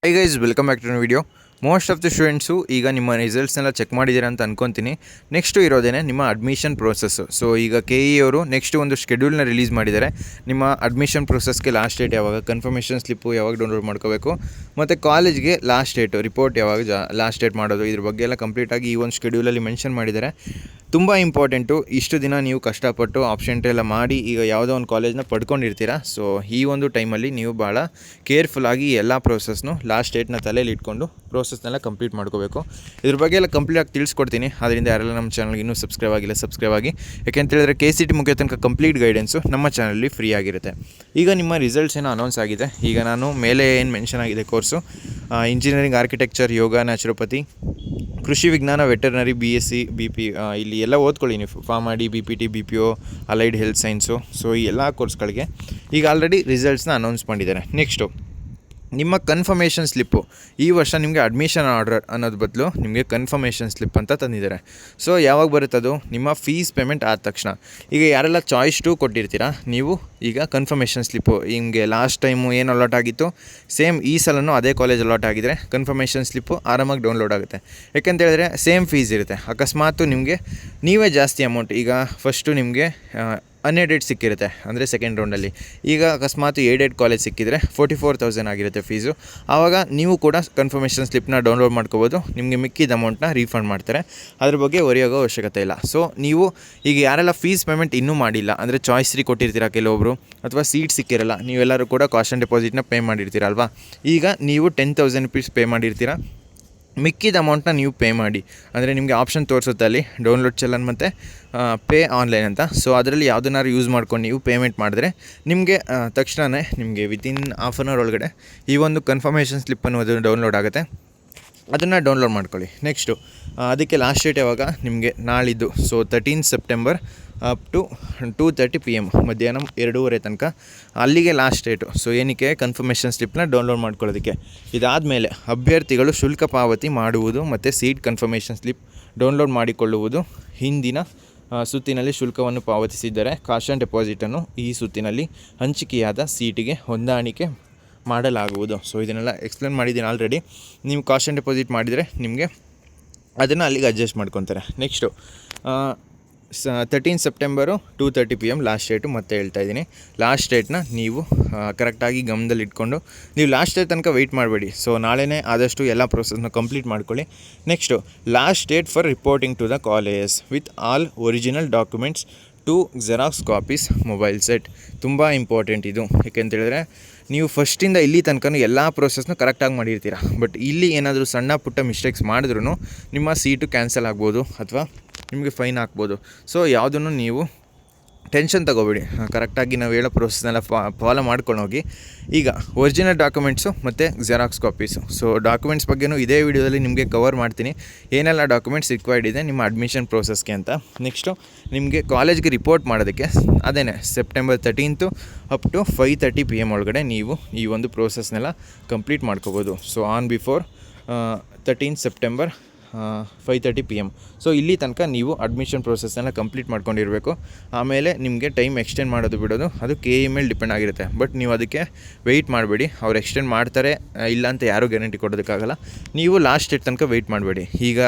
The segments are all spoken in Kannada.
High guys, welcome back to video. Most of the students ಈಗ ನಿಮ್ಮ ರಿಸಲ್ಟ್ಸ್ನೆಲ್ಲ ಚೆಕ್ ಮಾಡಿದ್ದೀರಾ ಅಂತ ಅನ್ಕೊತೀನಿ. ನೆಕ್ಸ್ಟು ಇರೋದೇನೆ ನಿಮ್ಮ ಅಡ್ಮಿಷನ್ ಪ್ರೋಸೆಸ್ಸು. ಸೊ ಈಗ KE ಅವರು ನೆಕ್ಸ್ಟ್ ಒಂದು ಶೆಡ್ಯೂಲ್ನ ರಿಲೀಸ್ ಮಾಡಿದ್ದಾರೆ. ನಿಮ್ಮ ಅಡ್ಮಿಷನ್ ಪ್ರೋಸೆಸ್ಗೆ ಲಾಸ್ಟ್ ಡೇಟ್ ಯಾವಾಗ, ಕನ್ಫರ್ಮೇಷನ್ ಸ್ಲಿಪ್ಪು ಯಾವಾಗ ಡೌನ್ಲೋಡ್ ಮಾಡ್ಕೋಬೇಕು, ಮತ್ತು ಕಾಲೇಜ್ಗೆ ಲಾಸ್ಟ್ ಡೇಟು, ರಿಪೋರ್ಟ್ ಯಾವಾಗ ಲಾಸ್ಟ್ ಡೇಟ್ ಮಾಡೋದು, ಇದ್ರ ಬಗ್ಗೆ ಎಲ್ಲ ಕಂಪ್ಲೀಟಾಗಿ ಈ ಒಂದು ಶೆಡ್ಯೂಲಲ್ಲಿ ಮೆನ್ಷನ್ ಮಾಡಿದ್ದಾರೆ. ತುಂಬ ಇಂಪಾರ್ಟೆಂಟು. ಇಷ್ಟು ದಿನ ನೀವು ಕಷ್ಟಪಟ್ಟು ಆಪ್ಷನ್ ಎಲ್ಲ ಮಾಡಿ ಈಗ ಯಾವುದೋ ಒಂದು ಕಾಲೇಜ್ನ ಪಡ್ಕೊಂಡಿರ್ತೀರ. ಸೊ ಈ ಒಂದು ಟೈಮಲ್ಲಿ ನೀವು ಭಾಳ ಕೇರ್ಫುಲ್ಲಾಗಿ ಎಲ್ಲ ಪ್ರೋಸೆಸ್ನು ಲಾಸ್ಟ್ ಡೇಟ್ನ ತಲೆಯಲ್ಲಿ ಇಟ್ಕೊಂಡು ಪ್ರೋಸೆಸ್ನೆಲ್ಲ ಕಂಪ್ಲೀಟ್ ಮಾಡ್ಕೋಬೇಕು. ಇದ್ರ ಬಗ್ಗೆ ಎಲ್ಲ ಕಂಪ್ಲೀಟಾಗಿ ತಿಳಿಸ್ಕೊಡ್ತೀನಿ. ಅದರಿಂದ ಯಾರೆಲ್ಲ ನಮ್ಮ ಚಾನಲ್ಗೆ ಇನ್ನೂ ಸಬ್ಸ್ಕ್ರೈಬ್ ಆಗಿ. ಯಾಕೆಂತ ಹೇಳಿದ್ರೆ KCT ಮುಗಿಯೋ ತನಕ ಕಂಪ್ಲೀಟ್ ಗೈಡೆನ್ಸು ನಮ್ಮ ಚಾನಲ್ಲಿ ಫ್ರೀ ಆಗಿರುತ್ತೆ. ಈಗ ನಿಮ್ಮ ರಿಸಲ್ಟ್ಸ್ ಏನೋ ಅನೌನ್ಸ್ ಆಗಿದೆ. ಈಗ ನಾನು ಮೇಲೆ ಏನು ಮೆನ್ಷನ್ ಆಗಿದೆ ಕೋರ್ಸು, ಇಂಜಿನಿಯರಿಂಗ್, ಆರ್ಕಿಟೆಕ್ಚರ್, ಯೋಗ, ನ್ಯಾಚುರೋಪತಿ, ಕೃಷಿ ವಿಜ್ಞಾನ, ವೆಟರ್ನರಿ, BSc, BP, ಇಲ್ಲಿ ಎಲ್ಲ ಓದ್ಕೊಳ್ಳಿ ನೀವು. ಫಾರ್ಮಾಡಿ, BPT, BPO, allied health science. So ಈ ಎಲ್ಲ ಕೋರ್ಸ್ಗಳಿಗೆ ಈಗ ಆಲ್ರೆಡಿ ರಿಸಲ್ಟ್ಸ್ನ ಅನೌನ್ಸ್ ಮಾಡಿದ್ದಾರೆ. ನೆಕ್ಸ್ಟು ನಿಮ್ಮ ಕನ್ಫರ್ಮೇಷನ್ ಸ್ಲಿಪ್ಪು. ಈ ವರ್ಷ ನಿಮಗೆ ಅಡ್ಮಿಷನ್ ಆರ್ಡರ್ ಅನ್ನೋದು ಬದಲು ನಿಮಗೆ ಕನ್ಫರ್ಮೇಷನ್ ಸ್ಲಿಪ್ ಅಂತ ತಂದಿದ್ದಾರೆ. ಸೊ ಯಾವಾಗ ಬರುತ್ತದು? ನಿಮ್ಮ ಫೀಸ್ ಪೇಮೆಂಟ್ ಆದ ತಕ್ಷಣ. ಈಗ ಯಾರೆಲ್ಲ ಚಾಯ್ಸ್ 2 ಕೊಟ್ಟಿರ್ತೀರಾ, ನೀವು ಈಗ ಕನ್ಫರ್ಮೇಷನ್ ಸ್ಲಿಪ್ಪು ನಿಮಗೆ ಲಾಸ್ಟ್ ಟೈಮು ಏನು ಅಲಾಟ್ ಆಗಿತ್ತು ಸೇಮ್ ಈ ಸಲನೂ ಅದೇ ಕಾಲೇಜ್ ಅಲಾಟ್ ಆಗಿದ್ರೆ ಕನ್ಫರ್ಮೇಷನ್ ಸ್ಲಿಪ್ಪು ಆರಾಮಾಗಿ ಡೌನ್ಲೋಡ್ ಆಗುತ್ತೆ. ಯಾಕೆಂತ ಹೇಳಿದ್ರೆ ಸೇಮ್ ಫೀಸ್ ಇರುತ್ತೆ. ಅಕಸ್ಮಾತ್ ನಿಮಗೆ ನೀವೇ ಜಾಸ್ತಿ ಅಮೌಂಟ್, ಈಗ ಫಸ್ಟು ನಿಮಗೆ ಅನ್ಎಡೆಡ್ ಸಿಕ್ಕಿರುತ್ತೆ, ಅಂದರೆ ಸೆಕೆಂಡ್ ರೌಂಡಲ್ಲಿ. ಈಗ ಅಕಸ್ಮಾತ್ ಏಡೆಡ್ ಕಾಲೇಜ್ ಸಿಕ್ಕಿದರೆ 44,000 ಆಗಿರುತ್ತೆ ಫೀಸು. ಆವಾಗ ನೀವು ಕೂಡ ಕನ್ಫರ್ಮೇಷನ್ ಸ್ಲಿಪ್ನ ಡೌನ್ಲೋಡ್ ಮಾಡ್ಕೋಬೋದು. ನಿಮಗೆ ಮಿಕ್ಕಿದ ಅಮೌಂಟ್ನ ರೀಫಂಡ್ ಮಾಡ್ತಾರೆ. ಅದ್ರ ಬಗ್ಗೆ ಹೊರೆಯೋಗೋ ಅವಶ್ಯಕತೆ ಇಲ್ಲ. ಸೊ ನೀವು ಈಗ ಯಾರೆಲ್ಲ ಫೀಸ್ ಪೇಮೆಂಟ್ ಇನ್ನೂ ಮಾಡಿಲ್ಲ, ಅಂದರೆ ಚಾಯ್ಸ್ 3 ಕೊಟ್ಟಿರ್ತೀರ ಕೆಲವೊಬ್ಬರು, ಅಥವಾ ಸೀಟ್ ಸಿಕ್ಕಿರಲ್ಲ, ನೀವೆಲ್ಲರೂ ಕೂಡ ಕಾಸ್ಟ್ ಆ್ಯಂಡ್ ಡೆಪಾಸಿಟ್ನ ಪೇ ಮಾಡಿರ್ತೀರಲ್ವಾ. ಈಗ ನೀವು 10,000 ರೂಪೀಸ್ ಪೇ ಮಾಡಿರ್ತೀರ. ಮಿಕ್ಕಿದ ಅಮೌಂಟ್ನ ನೀವು ಪೇ ಮಾಡಿ, ಅಂದರೆ ನಿಮಗೆ ಆಪ್ಷನ್ ತೋರಿಸುತ್ತೆ ಅಲ್ಲಿ ಡೌನ್ಲೋಡ್ ಚಲನ್ ಮತ್ತು ಪೇ ಆನ್ಲೈನ್ ಅಂತ. ಸೊ ಅದರಲ್ಲಿ ಯಾವುದನ್ನಾರು ಯೂಸ್ ಮಾಡ್ಕೊಂಡು ನೀವು ಪೇಮೆಂಟ್ ಮಾಡಿದ್ರೆ ನಿಮಗೆ ತಕ್ಷಣವೇ ನಿಮಗೆ ವಿತಿನ್ ಹಾಫ್ ಆನ್ ಅವರ್ ಒಳಗಡೆ ಈ ಒಂದು ಕನ್ಫರ್ಮೇಷನ್ ಸ್ಲಿಪ್ ಅನ್ನೋದು ಡೌನ್ಲೋಡ್ ಆಗುತ್ತೆ. ಅದನ್ನು ಡೌನ್ಲೋಡ್ ಮಾಡ್ಕೊಳ್ಳಿ. ನೆಕ್ಸ್ಟು ಅದಕ್ಕೆ ಲಾಸ್ಟ್ ಡೇಟ್ ಯಾವಾಗ? ನಿಮಗೆ ನಾಳಿದ್ದು. So 13 September up to 2:30 PM, ಮಧ್ಯಾಹ್ನ 2:30 ತನಕ ಅಲ್ಲಿಗೆ ಲಾಸ್ಟ್ ಡೇಟು. ಸೊ ಏನಕ್ಕೆ? ಕನ್ಫರ್ಮೇಷನ್ ಸ್ಲಿಪ್ನ ಡೌನ್ಲೋಡ್ ಮಾಡ್ಕೊಳ್ಳೋದಕ್ಕೆ. ಇದಾದಮೇಲೆ ಅಭ್ಯರ್ಥಿಗಳು ಶುಲ್ಕ ಪಾವತಿ ಮಾಡುವುದು ಮತ್ತು ಸೀಟ್ ಕನ್ಫರ್ಮೇಷನ್ ಸ್ಲಿಪ್ ಡೌನ್ಲೋಡ್ ಮಾಡಿಕೊಳ್ಳುವುದು. ಹಿಂದಿನ ಸುತ್ತಿನಲ್ಲಿ ಶುಲ್ಕವನ್ನು ಪಾವತಿಸಿದ್ದರೆ ಕಾಸ್ಟ್ ಆ್ಯಂಡ್ ಡೆಪಾಸಿಟನ್ನು ಈ ಸುತ್ತಿನಲ್ಲಿ ಹಂಚಿಕೆಯಾದ ಸೀಟಿಗೆ ಹೊಂದಾಣಿಕೆ ಮಾಡಲಾಗುವುದು. ಸೊ ಇದನ್ನೆಲ್ಲ ಎಕ್ಸ್ಪ್ಲೇನ್ ಮಾಡಿದ್ದೀನಿ ಆಲ್ರೆಡಿ. ನೀವು ಕಾಸ್ಟ್ ಆ್ಯಂಡ್ ಡೆಪಾಸಿಟ್ ಮಾಡಿದರೆ ನಿಮಗೆ ಅದನ್ನು ಅಲ್ಲಿಗೆ ಅಡ್ಜಸ್ಟ್ ಮಾಡ್ಕೊತಾರೆ. Next 13 September 2:30 PM last date. ಮತ್ತೆ ಹೇಳ್ತಾ ಇದ್ದೀನಿ, ಲಾಸ್ಟ್ ಡೇಟ್ನ ನೀವು ಕರೆಕ್ಟಾಗಿ ಗಮನದಲ್ಲಿ ಇಟ್ಕೊಂಡು ನೀವು ಲಾಸ್ಟ್ ಡೇಟ್ ತನಕ ವೆಯ್ಟ್ ಮಾಡಬೇಡಿ. ಸೊ ನಾಳೆನೇ ಆದಷ್ಟು ಎಲ್ಲ ಪ್ರೊಸೆಸ್ನ ಕಂಪ್ಲೀಟ್ ಮಾಡ್ಕೊಳ್ಳಿ. Next last date for reporting to the college with all original documents, 2 xerox copies, mobile set. ತುಂಬ ಇಂಪಾರ್ಟೆಂಟ್ ಇದು. ಏಕೆಂತೇಳಿದ್ರೆ ನೀವು ಫಸ್ಟಿಂದ ಇಲ್ಲಿ ತನಕ ಎಲ್ಲ ಪ್ರೋಸೆಸ್ನ ಕರೆಕ್ಟಾಗಿ ಮಾಡಿರ್ತೀರ. ಬಟ್ ಇಲ್ಲಿ ಏನಾದರೂ ಸಣ್ಣ ಪುಟ್ಟ ಮಿಸ್ಟೇಕ್ಸ್ ಮಾಡಿದ್ರೂ ನಿಮ್ಮ ಸೀಟು ಕ್ಯಾನ್ಸಲ್ ಆಗ್ಬೋದು ಅಥವಾ ನಿಮಗೆ ಫೈನ್ ಹಾಕ್ಬೋದು. ಸೊ ಯಾವುದನ್ನು ನೀವು ಟೆನ್ಷನ್ ತೊಗೋಬೇಡಿ. ಕರೆಕ್ಟಾಗಿ ನಾವು ಹೇಳೋ ಪ್ರೋಸೆಸ್ನೆಲ್ಲ ಫಾಲೋ ಮಾಡ್ಕೊಂಡು ಹೋಗಿ. ಈಗ ಒರಿಜಿನಲ್ ಡಾಕ್ಯುಮೆಂಟ್ಸು ಮತ್ತು ಜೆರಾಕ್ಸ್ ಕಾಪೀಸು. ಸೊ ಡಾಕ್ಯುಮೆಂಟ್ಸ್ ಬಗ್ಗೆಯೂ ಇದೇ ವಿಡಿಯೋದಲ್ಲಿ ನಿಮಗೆ ಕವರ್ ಮಾಡ್ತೀನಿ, ಏನೆಲ್ಲ ಡಾಕ್ಯುಮೆಂಟ್ಸ್ ರಿಕ್ವೈರ್ಡ್ ಇದೆ ನಿಮ್ಮ ಅಡ್ಮಿಷನ್ ಪ್ರೋಸೆಸ್ಗೆ ಅಂತ. ನೆಕ್ಸ್ಟು ನಿಮಗೆ ಕಾಲೇಜ್ಗೆ ರಿಪೋರ್ಟ್ ಮಾಡೋದಕ್ಕೆ ಅದೇನೆ September 13 ಅಪ್ ಟು 5:30 PM ಒಳಗಡೆ ನೀವು ಈ ಒಂದು ಪ್ರೋಸೆಸ್ನೆಲ್ಲ ಕಂಪ್ಲೀಟ್ ಮಾಡ್ಕೋಬೋದು. So on before 13 September 5:30 PM. So ಇಲ್ಲಿ ತನಕ ನೀವು ಅಡ್ಮಿಷನ್ ಪ್ರೋಸೆಸ್ಸನ್ನು ಕಂಪ್ಲೀಟ್ ಮಾಡ್ಕೊಂಡಿರಬೇಕು. ಆಮೇಲೆ ನಿಮಗೆ ಟೈಮ್ ಎಕ್ಸ್ಟೆಂಡ್ ಮಾಡೋದು ಬಿಡೋದು ಅದು KE ಮೇಲೆ ಡಿಪೆಂಡ್ ಆಗಿರುತ್ತೆ. ಬಟ್ ನೀವು ಅದಕ್ಕೆ ವೆಯ್ಟ್ ಮಾಡಬೇಡಿ. ಅವ್ರು ಎಕ್ಸ್ಟೆಂಡ್ ಮಾಡ್ತಾರೆ ಇಲ್ಲ ಅಂತ ಯಾರೂ ಗ್ಯಾರಂಟಿ ಕೊಡೋದಕ್ಕಾಗಲ್ಲ. ನೀವು ಲಾಸ್ಟ್ ಡೇಟ್ ತನಕ ವೆಯ್ಟ್ ಮಾಡಬೇಡಿ. ಈಗ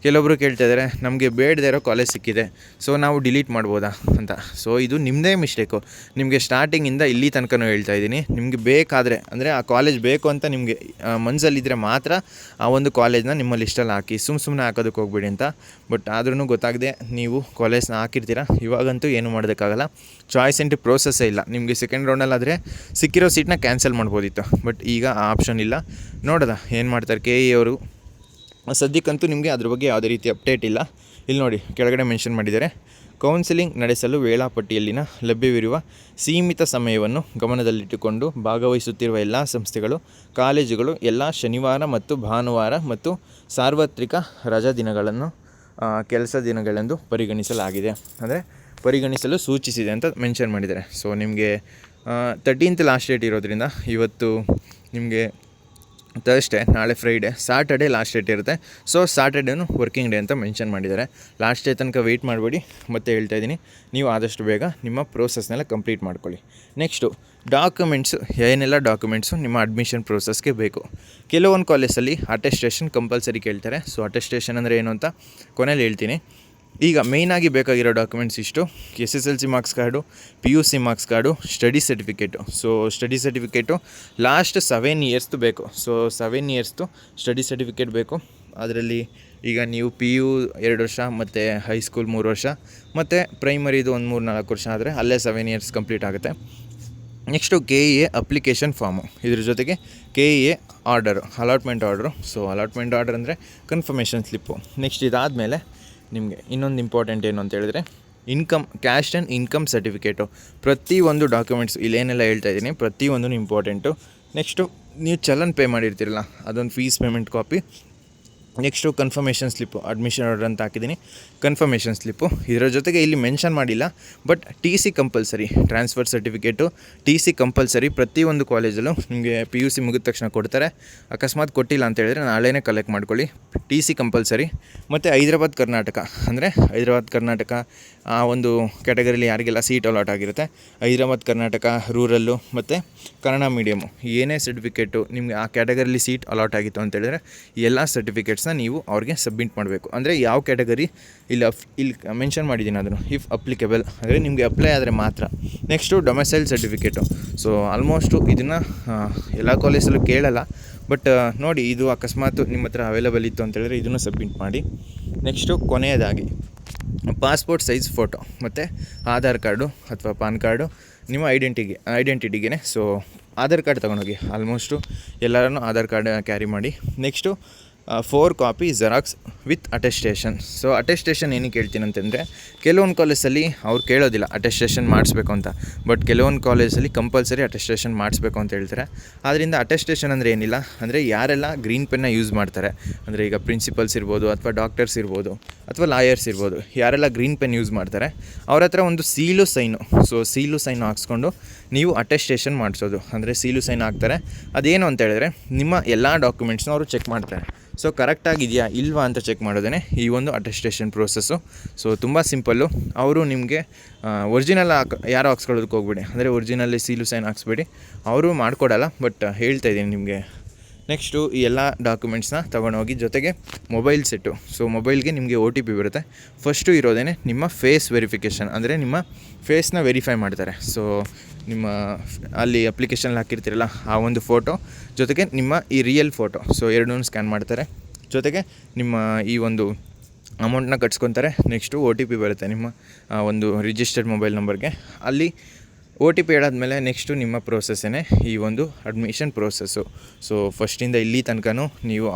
ಕೆಲವೊಬ್ಬರು ಕೇಳ್ತಾ ಇದ್ದಾರೆ, ನಮಗೆ ಬೇಡದೇ ಇರೋ ಕಾಲೇಜ್ ಸಿಕ್ಕಿದೆ, ಸೊ ನಾವು ಡಿಲೀಟ್ ಮಾಡ್ಬೋದಾ ಅಂತ. ಸೊ ಇದು ನಿಮ್ಮದೇ ಮಿಸ್ಟೇಕು. ನಿಮಗೆ ಸ್ಟಾರ್ಟಿಂಗಿಂದ ಇಲ್ಲಿ ತನಕನೂ ಹೇಳ್ತಾ ಇದ್ದೀನಿ, ನಿಮಗೆ ಬೇಕಾದರೆ, ಅಂದರೆ ಆ ಕಾಲೇಜ್ ಬೇಕು ಅಂತ ನಿಮಗೆ ಮನಸ್ಸಲ್ಲಿದ್ದರೆ ಮಾತ್ರ ಆ ಒಂದು ಕಾಲೇಜ್ನ ನಿಮ್ಮ ಲಿಸ್ಟಲ್ಲಿ ಹಾಕಿ. ಸುಮ್ಮನೆ ಹಾಕೋದಕ್ಕೆ ಹೋಗ್ಬೇಡಿ ಅಂತ. ಬಟ್ ಆದ್ರೂ ಗೊತ್ತಾಗದೆ ನೀವು ಕಾಲೇಜ್ನ ಹಾಕಿರ್ತೀರ. ಇವಾಗಂತೂ ಏನು ಮಾಡೋದಕ್ಕಾಗಲ್ಲ. ಚಾಯ್ಸ್ ಎಂಟ್ರಿ ಪ್ರೋಸೆಸ್ಸೇ ಇಲ್ಲ. ನಿಮಗೆ ಸೆಕೆಂಡ್ ರೌಂಡಲ್ಲಾದರೆ ಸಿಕ್ಕಿರೋ ಸೀಟ್ನ ಕ್ಯಾನ್ಸಲ್ ಮಾಡ್ಬೋದಿತ್ತು. ಬಟ್ ಈಗ ಆ ಆಪ್ಷನ್ ಇಲ್ಲ. ನೋಡೋದ ಏನು ಮಾಡ್ತಾರೆ KE ಅವರು. ಸದ್ಯಕ್ಕಂತೂ ನಿಮಗೆ ಅದ್ರ ಬಗ್ಗೆ ಯಾವುದೇ ರೀತಿ ಅಪ್ಡೇಟ್ ಇಲ್ಲ. ಇಲ್ಲಿ ನೋಡಿ ಕೆಳಗಡೆ ಮೆನ್ಷನ್ ಮಾಡಿದ್ದಾರೆ, ಕೌನ್ಸಿಲಿಂಗ್ ನಡೆಸಲು ವೇಳಾಪಟ್ಟಿಯಲ್ಲಿನ ಲಭ್ಯವಿರುವ ಸೀಮಿತ ಸಮಯವನ್ನು ಗಮನದಲ್ಲಿಟ್ಟುಕೊಂಡು ಭಾಗವಹಿಸುತ್ತಿರುವ ಎಲ್ಲ ಸಂಸ್ಥೆಗಳು, ಕಾಲೇಜುಗಳು ಎಲ್ಲ ಶನಿವಾರ ಮತ್ತು ಭಾನುವಾರ ಮತ್ತು ಸಾರ್ವತ್ರಿಕ ರಜಾ ದಿನಗಳನ್ನು ಕೆಲಸ ದಿನಗಳೆಂದು ಪರಿಗಣಿಸಲಾಗಿದೆ, ಅಂದರೆ ಪರಿಗಣಿಸಲು ಸೂಚಿಸಿದೆ ಅಂತ ಮೆನ್ಷನ್ ಮಾಡಿದ್ದಾರೆ. ಸೊ ನಿಮಗೆ 13th ಲಾಸ್ಟ್ ಡೇಟ್ ಇರೋದ್ರಿಂದ ಇವತ್ತು ನಿಮಗೆ ಥರ್ಸ್ಡೇ, ನಾಳೆ ಫ್ರೈಡೇ, ಸಾಟರ್ಡೇ ಲಾಸ್ಟ್ ಡೇಟ್ ಇರುತ್ತೆ. ಸೊ ಸಾಟರ್ಡೇನು ವರ್ಕಿಂಗ್ ಡೇ ಅಂತ ಮೆನ್ಷನ್ ಮಾಡಿದ್ದಾರೆ. ಲಾಸ್ಟ್ ಡೇ ತನಕ ವೆಯ್ಟ್ ಮಾಡಬೇಡಿ. ಮತ್ತೆ ಹೇಳ್ತಾ ಇದ್ದೀನಿ, ನೀವು ಆದಷ್ಟು ಬೇಗ ನಿಮ್ಮ ಪ್ರೋಸೆಸ್ನೆಲ್ಲ ಕಂಪ್ಲೀಟ್ ಮಾಡ್ಕೊಳ್ಳಿ. ನೆಕ್ಸ್ಟು ಡಾಕ್ಯುಮೆಂಟ್ಸು, ಏನೆಲ್ಲ ಡಾಕ್ಯುಮೆಂಟ್ಸು ನಿಮ್ಮ ಅಡ್ಮಿಷನ್ ಪ್ರೋಸೆಸ್ಗೆ ಬೇಕು. ಕೆಲವೊಂದು ಕಾಲೇಜಲ್ಲಿ ಅಟೆಸ್ಟೇಷನ್ ಕಂಪಲ್ಸರಿ ಕೇಳ್ತಾರೆ. ಸೊ ಅಟೆಸ್ಟೇಷನ್ ಅಂದರೆ ಏನು ಅಂತ ಕೊನೆಯಲ್ಲಿ ಹೇಳ್ತೀನಿ. ಈಗ ಮೇಯ್ನಾಗಿ ಬೇಕಾಗಿರೋ ಡಾಕ್ಯುಮೆಂಟ್ಸ್ ಇಷ್ಟು: SSLC marks card, PUC marks card, study certificate. So study certificate last 7 ಇಯರ್ಸ್ದು ಬೇಕು. ಸೊ 7 ಇಯರ್ಸ್ದು ಸ್ಟಡಿ ಸರ್ಟಿಫಿಕೇಟ್ ಬೇಕು. ಅದರಲ್ಲಿ ಈಗ ನೀವು PU 2 ವರ್ಷ ಮತ್ತು ಹೈಸ್ಕೂಲ್ 3 ವರ್ಷ ಮತ್ತು ಪ್ರೈಮರಿದು ಒಂದು 3-4 ವರ್ಷ ಆದರೆ ಅಲ್ಲೇ 7 ಇಯರ್ಸ್ ಕಂಪ್ಲೀಟ್ ಆಗುತ್ತೆ. ನೆಕ್ಸ್ಟು KEA ಅಪ್ಲಿಕೇಶನ್ ಫಾರ್ಮು, ಇದ್ರ ಜೊತೆಗೆ KEA order, allotment order. So allotment order ಅಂದರೆ ಕನ್ಫರ್ಮೇಷನ್ ಸ್ಲಿಪ್ಪು. ನೆಕ್ಸ್ಟ್ ಇದಾದಮೇಲೆ ನಿಮಗೆ ಇನ್ನೊಂದು ಇಂಪಾರ್ಟೆಂಟ್ ಏನು ಅಂತ ಹೇಳಿದ್ರೆ ಕ್ಯಾಸ್ಟ್ ಆ್ಯಂಡ್ ಇನ್ಕಮ್ ಸರ್ಟಿಫಿಕೇಟು. ಪ್ರತಿಯೊಂದು ಡಾಕ್ಯುಮೆಂಟ್ಸ್ ಇಲ್ಲೇನೆಲ್ಲ ಹೇಳ್ತಾ ಇದ್ದೀನಿ ಪ್ರತಿಯೊಂದು ಇಂಪಾರ್ಟೆಂಟು. ನೆಕ್ಸ್ಟು ನೀವು ಚಲನ್ ಪೇ ಮಾಡಿರ್ತೀರಲ್ಲ, ಅದೊಂದು fees payment copy. Next confirmation slip, admission order ಅಂತ ಹಾಕಿದ್ದೀನಿ, ಕನ್ಫರ್ಮೇಷನ್ ಸ್ಲಿಪ್ಪು. ಇದರ ಜೊತೆಗೆ ಇಲ್ಲಿ ಮೆನ್ಷನ್ ಮಾಡಿಲ್ಲ, but TC compulsory, transfer certificate, TC compulsory. ಪ್ರತಿಯೊಂದು ಕಾಲೇಜಲ್ಲೂ ನಿಮಗೆ PUC ಮುಗಿದ ತಕ್ಷಣ ಕೊಡ್ತಾರೆ. ಅಕಸ್ಮಾತ್ ಕೊಟ್ಟಿಲ್ಲ ಅಂತ ಹೇಳಿದ್ರೆ ನಾಳೆನೇ ಕಲೆಕ್ಟ್ ಮಾಡ್ಕೊಳ್ಳಿ. TC compulsory. ಮತ್ತು ಹೈದ್ರಾಬಾದ್ ಕರ್ನಾಟಕ ಅಂದರೆ ಹೈದ್ರಾಬಾದ್ ಕರ್ನಾಟಕ ಆ ಒಂದು ಕ್ಯಾಟಗರಿಲಿ ಯಾರಿಗೆಲ್ಲ ಸೀಟ್ ಅಲಾಟ್ ಆಗಿರುತ್ತೆ, ಹೈದ್ರಾಬಾದ್ ಕರ್ನಾಟಕ ರೂರಲ್ಲು ಮತ್ತು ಕನ್ನಡ ಮೀಡಿಯಮು, ಏನೇ ಸರ್ಟಿಫಿಕೇಟು ನಿಮಗೆ ಆ ಕ್ಯಾಟಗರಿಲಿ ಸೀಟ್ ಅಲಾಟ್ ಆಗಿತ್ತು ಅಂತ ಹೇಳಿದ್ರೆ ಎಲ್ಲ ಸರ್ಟಿಫಿಕೇಟ್ಸ್ನ ನೀವು ಅವ್ರಿಗೆ ಸಬ್ಮಿಟ್ ಮಾಡಬೇಕು. ಅಂದರೆ ಯಾವ ಕ್ಯಾಟಗರಿ ಇಲ್ಲಿ ಮೆನ್ಷನ್ ಮಾಡಿದ್ದೀನಿ ಅದನ್ನು, ಇಫ್ ಅಪ್ಲಿಕೇಬಲ್ ಅಂದರೆ ನಿಮಗೆ ಅಪ್ಲೈ ಆದರೆ ಮಾತ್ರ. Next domicile certificate. So almost ಇದನ್ನು ಎಲ್ಲ ಕಾಲೇಜಲ್ಲೂ ಕೇಳಲ್ಲ, ಬಟ್ ನೋಡಿ ಇದು ಅಕಸ್ಮಾತ್ ನಿಮ್ಮ ಹತ್ರ ಅವೈಲೇಬಲ್ ಇತ್ತು ಅಂತ ಹೇಳಿದ್ರೆ ಇದನ್ನು ಸಬ್ಮಿಟ್ ಮಾಡಿ. ನೆಕ್ಸ್ಟು ಕೊನೆಯದಾಗಿ ಪಾಸ್ಪೋರ್ಟ್ ಸೈಜ್ ಫೋಟೋ ಮತ್ತು ಆಧಾರ್ ಕಾರ್ಡು ಅಥವಾ ಪಾನ್ ಕಾರ್ಡು ನಿಮ್ಮ ಐಡೆಂಟಿಟಿಗೆ. ಸೊ ಆಧಾರ್ ಕಾರ್ಡ್ ತೊಗೊಂಡೋಗಿ, ಆಲ್ಮೋಸ್ಟು ಎಲ್ಲರೂ ಆಧಾರ್ ಕಾರ್ಡ್ ಕ್ಯಾರಿ ಮಾಡಿ. Next 4 copy xerox with attestation. So attestation ಏನಕ್ಕೆ ಹೇಳ್ತೀನಿ ಅಂತಂದರೆ, ಕೆಲವೊಂದು ಕಾಲೇಜಲ್ಲಿ ಅವ್ರು ಕೇಳೋದಿಲ್ಲ ಅಟೆಸ್ಟೇಷನ್ ಮಾಡಿಸ್ಬೇಕು ಅಂತ, ಬಟ್ ಕೆಲವೊಂದು ಕಾಲೇಜಲ್ಲಿ ಕಂಪಲ್ಸರಿ ಅಟೆಸ್ಟೇಷನ್ ಮಾಡಿಸ್ಬೇಕು ಅಂತ ಹೇಳ್ತಾರೆ. ಆದ್ದರಿಂದ ಅಟೆಸ್ಟೇಷನ್ ಅಂದರೆ ಏನಿಲ್ಲ, ಅಂದರೆ ಯಾರೆಲ್ಲ ಗ್ರೀನ್ ಪೆನ್ನ ಯೂಸ್ ಮಾಡ್ತಾರೆ, ಅಂದರೆ ಈಗ ಪ್ರಿನ್ಸಿಪಲ್ಸ್ ಇರ್ಬೋದು ಅಥವಾ ಡಾಕ್ಟರ್ಸ್ ಇರ್ಬೋದು ಅಥವಾ ಲಾಯರ್ಸ್ ಇರ್ಬೋದು, ಯಾರೆಲ್ಲ ಗ್ರೀನ್ ಪೆನ್ ಯೂಸ್ ಮಾಡ್ತಾರೆ ಅವ್ರ ಹತ್ರ ಒಂದು seal sign. So seal sign ಹಾಕ್ಸ್ಕೊಂಡು ನೀವು ಅಟೆಸ್ಟೇಷನ್ ಮಾಡಿಸೋದು. ಅಂದರೆ ಸೀಲು ಸೈನ್ ಹಾಕ್ತಾರೆ. ಅದೇನು ಅಂತ ಹೇಳಿದ್ರೆ ನಿಮ್ಮ ಎಲ್ಲ ಡಾಕ್ಯುಮೆಂಟ್ಸ್ನ ಅವರು ಚೆಕ್ ಮಾಡ್ತಾರೆ. ಸೊ ಕರೆಕ್ಟಾಗಿದೆಯಾ ಇಲ್ವಾ ಅಂತ ಚೆಕ್ ಮಾಡೋದೇ ಈ ಒಂದು ಅಟೆಸ್ಟೇಷನ್ ಪ್ರೋಸೆಸ್ಸು. ಸೊ ತುಂಬ ಸಿಂಪಲ್ಲು. ಅವರು ನಿಮಗೆ ಒರಿಜಿನಲ್ ಯಾರು ಹಾಕ್ಸ್ಕೊಳ್ಳೋದಕ್ಕೆ ಹೋಗ್ಬೇಡಿ, ಅಂದರೆ ಒರಿಜಿನಲ್ಲಿ ಸೀಲು ಸೈನ್ ಹಾಕ್ಸ್ಬೇಡಿ, ಅವರು ಮಾಡಿಕೊಡಲ್ಲ. ಬಟ್ ಹೇಳ್ತಾ ಇದ್ದೀನಿ ನಿಮಗೆ. ನೆಕ್ಸ್ಟು ಈ ಎಲ್ಲ ಡಾಕ್ಯುಮೆಂಟ್ಸ್ನ ತೊಗೊಂಡೋಗಿ, ಜೊತೆಗೆ ಮೊಬೈಲ್ ಸೆಟ್ಟು. ಸೊ ಮೊಬೈಲ್ಗೆ ನಿಮಗೆ OTP ಬರುತ್ತೆ. ಫಸ್ಟು ಇರೋದೇ ನಿಮ್ಮ ಫೇಸ್ ವೆರಿಫಿಕೇಷನ್, ಅಂದರೆ ನಿಮ್ಮ ಫೇಸ್ನ ವೆರಿಫೈ ಮಾಡ್ತಾರೆ. ಸೊ ನಿಮ್ಮ ಅಲ್ಲಿ ಅಪ್ಲಿಕೇಶನಲ್ಲಿ ಹಾಕಿರ್ತೀರಲ್ಲ ಆ ಒಂದು ಫೋಟೋ ಜೊತೆಗೆ ನಿಮ್ಮ ಈ ರಿಯಲ್ ಫೋಟೋ, ಸೊ ಎರಡನ್ನೂ ಸ್ಕ್ಯಾನ್ ಮಾಡ್ತಾರೆ. ಜೊತೆಗೆ ನಿಮ್ಮ ಈ ಒಂದು ಅಮೌಂಟ್ನ ಕಟ್ಸ್ಕೊತಾರೆ. ನೆಕ್ಸ್ಟು OTP ಬರುತ್ತೆ ನಿಮ್ಮ ಒಂದು ರಿಜಿಸ್ಟರ್ಡ್ ಮೊಬೈಲ್ ನಂಬರ್ಗೆ. ಅಲ್ಲಿ OTP ಹೇಳಾದ್ಮೇಲೆ ನೆಕ್ಸ್ಟು ನಿಮ್ಮ ಪ್ರೋಸೆಸ್ಸೇ ಈ ಒಂದು ಅಡ್ಮಿಷನ್ ಪ್ರೋಸೆಸ್ಸು. ಸೊ ಫಸ್ಟಿಂದ ಇಲ್ಲಿ ತನಕನೂ ನೀವು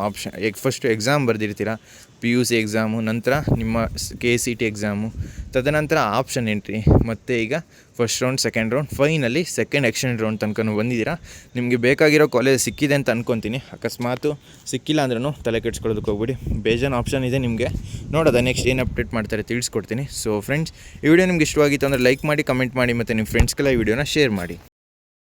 ಫಸ್ಟು ಎಕ್ಸಾಮ್ ಬರೆದಿರ್ತೀರ, PUC ಎಕ್ಸಾಮು, ನಂತರ ನಿಮ್ಮ KCT ಎಕ್ಸಾಮು, ತದನಂತರ ಆಪ್ಷನ್ ಎಂಟ್ರಿ, ಮತ್ತು ಈಗ first round, second round, finally second extend round ತನಕ ಬಂದಿದ್ದೀರಾ. ನಿಮಗೆ ಬೇಕಾಗಿರೋ ಕಾಲೇಜ್ ಸಿಕ್ಕಿದೆ ಅಂತ ಅಂದ್ಕೊತೀನಿ. ಅಕಸ್ಮಾತು ಸಿಕ್ಕಿಲ್ಲ ಅಂದ್ರೂ ತಲೆ ಕೆಡ್ಸ್ಕೊಳ್ಳೋದಕ್ಕೆ ಹೋಗ್ಬಿಡಿ, ಬೇಜಾನ್ ಆಪ್ಷನ್ ಇದೆ ನಿಮಗೆ. ನೋಡೋದ ನೆಕ್ಸ್ಟ್ ಏನು ಅಪ್ಡೇಟ್ ಮಾಡ್ತಾರೆ ತಿಳಿಸ್ಕೊಡ್ತೀನಿ. ಸೊ ಫ್ರೆಂಡ್ಸ್, ಈ ವಿಡಿಯೋ ನಿಮ್ಗೆ ಇಷ್ಟವಾಗಿತ್ತು ಅಂದರೆ ಲೈಕ್ ಮಾಡಿ, ಕಮೆಂಟ್ ಮಾಡಿ, ಮತ್ತು ನಿಮ್ಮ ಫ್ರೆಂಡ್ಸ್ಗೆಲ್ಲ ಈ ವಿಡಿಯೋನ ಶೇರ್ ಮಾಡಿ.